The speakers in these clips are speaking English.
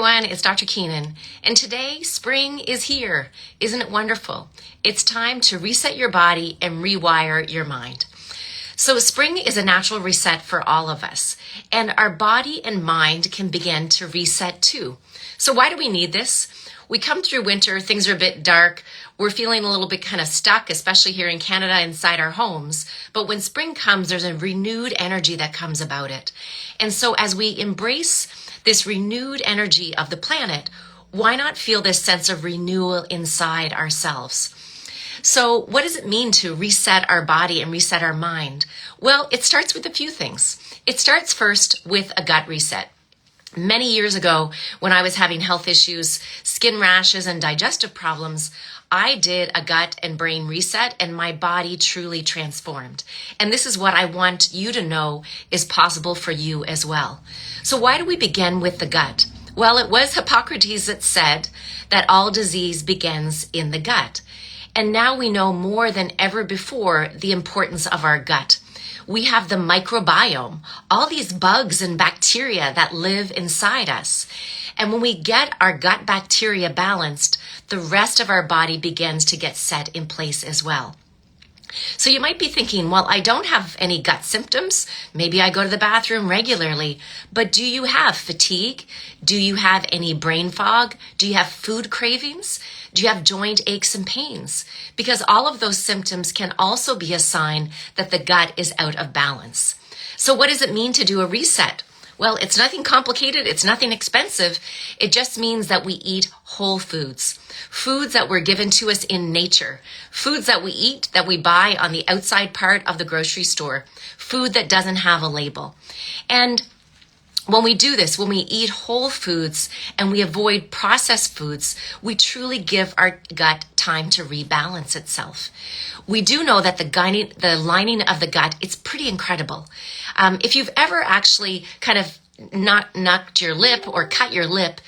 everyone, it's Dr. Keenan, and today spring is here. Isn't it wonderful? It's time to reset your body and rewire your mind. So spring is a natural reset for all of us, and our body and mind can begin to reset too. So why do we need this? We come through winter, things are a bit dark, we're feeling a little bit kind of stuck, especially here in Canada inside our homes. But when spring comes, there's a renewed energy that comes about it. And so as we embrace this renewed energy of the planet, why not feel this sense of renewal inside ourselves? So what does it mean to reset our body and reset our mind? Well, it starts with a few things. It starts first with a gut reset. Many years ago, when I was having health issues, skin rashes, and digestive problems, I did a gut and brain reset, and my body truly transformed. And this is what I want you to know is possible for you as well. So why do we begin with the gut? Well, it was Hippocrates that said that all disease begins in the gut. And now we know more than ever before the importance of our gut. We have the microbiome, all these bugs and bacteria that live inside us. And when we get our gut bacteria balanced, the rest of our body begins to get set in place as well. So you might be thinking, well, I don't have any gut symptoms. Maybe I go to the bathroom regularly. But do you have fatigue? Do you have any brain fog? Do you have food cravings? Do you have joint aches and pains? Because all of those symptoms can also be a sign that the gut is out of balance. So what does it mean to do a reset? Well, it's nothing complicated. It's nothing expensive. It just means that we eat whole foods, foods that were given to us in nature, foods that we eat, that we buy on the outside part of the grocery store, food that doesn't have a label. And when we do this, when we eat whole foods and we avoid processed foods, we truly give our gut time to rebalance itself. We do know that the lining of the gut, it's pretty incredible. If you've ever actually kind of knocked your lip or cut your lip,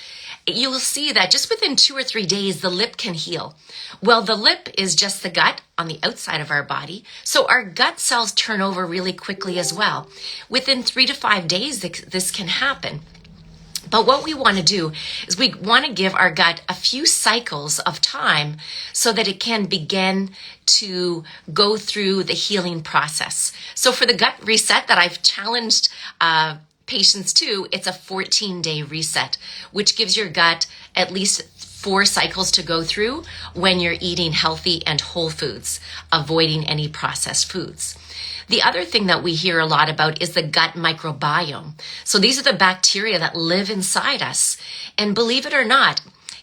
you will see that just within 2 or 3 days, the lip can heal. Well, the lip is just the gut on the outside of our body. So our gut cells turn over really quickly as well. Within 3 to 5 days, this can happen. But what we want to do is we want to give our gut a few cycles of time so that it can begin to go through the healing process. So for the gut reset that I've challenged patients to, it's a 14-day reset, which gives your gut at least 4 cycles to go through when you're eating healthy and whole foods, avoiding any processed foods. The other thing that we hear a lot about is the gut microbiome. So these are the bacteria that live inside us. And believe it or not,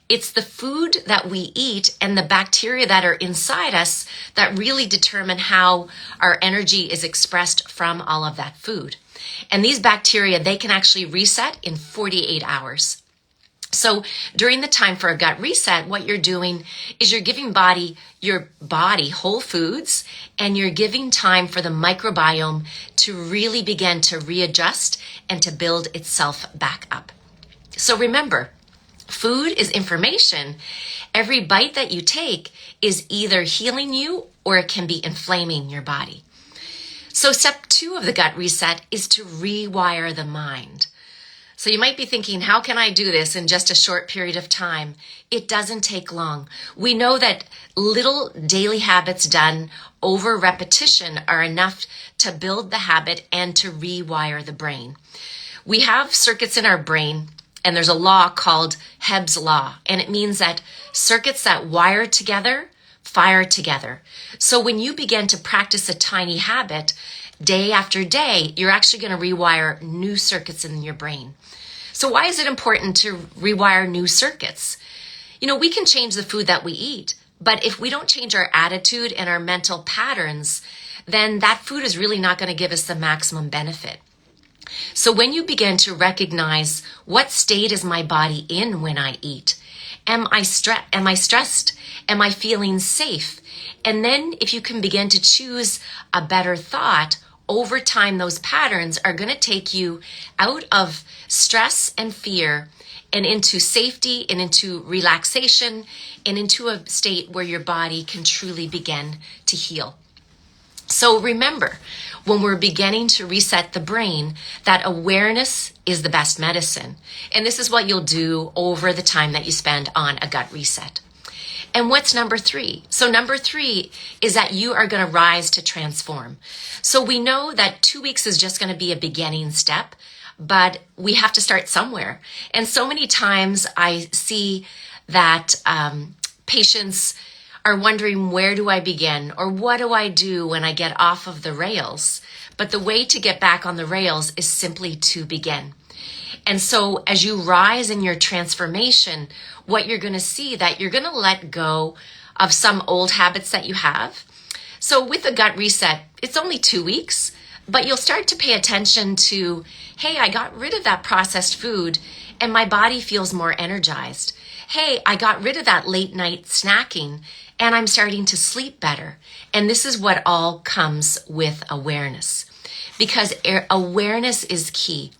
it's the food that we eat and the bacteria that are inside us that really determine how our energy is expressed from all of that food. And these bacteria, they can actually reset in 48 hours. So during the time for a gut reset, what you're doing is you're giving your body whole foods, and you're giving time for the microbiome to really begin to readjust and to build itself back up. So remember, food is information. Every bite that you take is either healing you or it can be inflaming your body. So step 2 of the gut reset is to rewire the mind. So you might be thinking, how can I do this in just a short period of time? It doesn't take long. We know that little daily habits done over repetition are enough to build the habit and to rewire the brain. We have circuits in our brain, and there's a law called Hebb's Law, and it means that circuits that wire together fire together. So when you begin to practice a tiny habit day after day, you're actually going to rewire new circuits in your brain. So why is it important to rewire new circuits? You know, we can change the food that we eat, but if we don't change our attitude and our mental patterns, then that food is really not going to give us the maximum benefit. So when you begin to recognize what state is my body in when I eat, am I stressed? Am I feeling safe? And then if you can begin to choose a better thought, over time, those patterns are going to take you out of stress and fear and into safety and into relaxation and into a state where your body can truly begin to heal. So remember, when we're beginning to reset the brain, that awareness is the best medicine. And this is what you'll do over the time that you spend on a gut reset. And what's number 3? So number 3 is that you are going to rise to transform. So we know that 2 weeks is just going to be a beginning step, but we have to start somewhere. And so many times I see that patients are wondering, where do I begin? Or what do I do when I get off of the rails? But the way to get back on the rails is simply to begin. And so as you rise in your transformation, what you're going to see that you're going to let go of some old habits that you have. So with a gut reset, it's only 2 weeks, but you'll start to pay attention to, hey, I got rid of that processed food and my body feels more energized. Hey, I got rid of that late night snacking and I'm starting to sleep better. And this is what all comes with awareness, because awareness is key.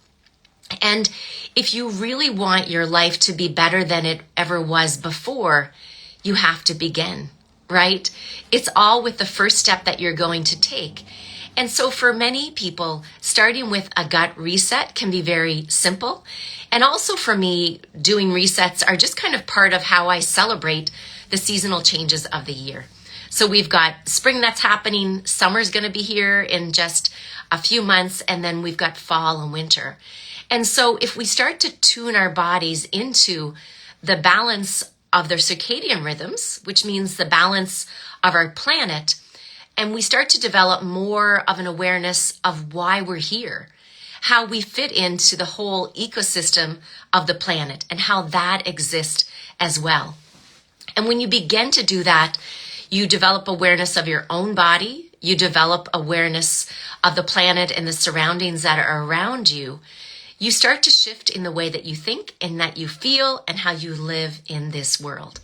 And if you really want your life to be better than it ever was before, you have to begin, right? It's all with the first step that you're going to take. And so for many people, starting with a gut reset can be very simple. And also for me, doing resets are just kind of part of how I celebrate the seasonal changes of the year. So we've got spring that's happening, summer's going to be here in just a few months, and then we've got fall and winter. And so if we start to tune our bodies into the balance of their circadian rhythms, which means the balance of our planet, and we start to develop more of an awareness of why we're here, how we fit into the whole ecosystem of the planet and how that exists as well. And when you begin to do that, you develop awareness of your own body, you develop awareness of the planet and the surroundings that are around you. You start to shift in the way that you think and that you feel and how you live in this world.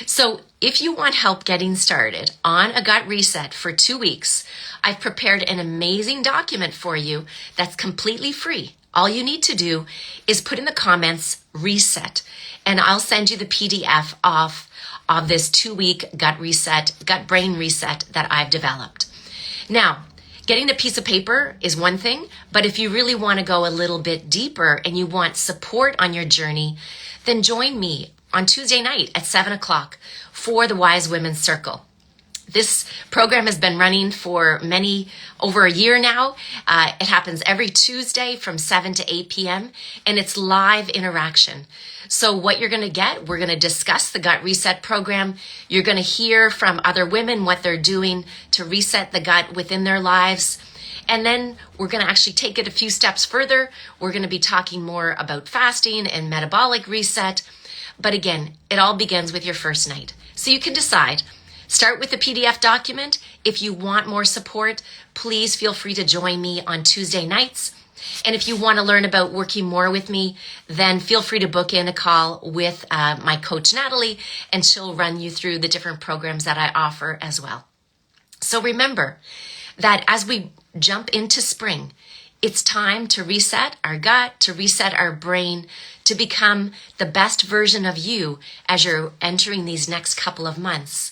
So if you want help getting started on a gut reset for 2 weeks, I've prepared an amazing document for you that's completely free. All you need to do is put in the comments reset, and I'll send you the PDF of this 2-week gut reset, gut brain reset that I've developed. Now, getting a piece of paper is one thing, but if you really want to go a little bit deeper and you want support on your journey, then join me on Tuesday night at 7 o'clock for the Wise Women's Circle. This program has been running for over a year now. It happens every Tuesday from 7 to 8 p.m. and it's live interaction. So what you're going to get, we're going to discuss the Gut Reset program. You're going to hear from other women what they're doing to reset the gut within their lives. And then we're going to actually take it a few steps further. We're going to be talking more about fasting and metabolic reset. But again, it all begins with your first night. So you can decide. Start with the PDF document. If you want more support, please feel free to join me on Tuesday nights. And if you want to learn about working more with me, then feel free to book in a call with my coach, Natalie, and she'll run you through the different programs that I offer as well. So remember that as we jump into spring, it's time to reset our gut, to reset our brain, to become the best version of you as you're entering these next couple of months.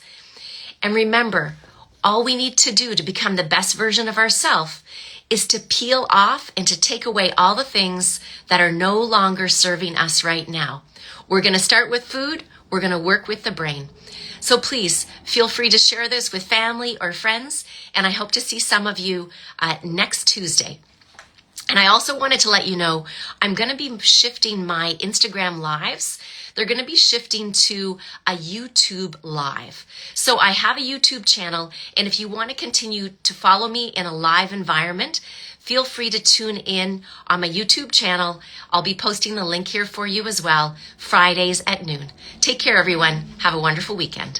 And remember, all we need to do to become the best version of ourselves is to peel off and to take away all the things that are no longer serving us right now. We're going to start with food. We're going to work with the brain. So please feel free to share this with family or friends. And I hope to see some of you next Tuesday. And I also wanted to let you know, I'm going to be shifting my Instagram lives. They're going to be shifting to a YouTube live. So I have a YouTube channel, and if you want to continue to follow me in a live environment, feel free to tune in on my YouTube channel. I'll be posting the link here for you as well, Fridays at noon. Take care, everyone. Have a wonderful weekend.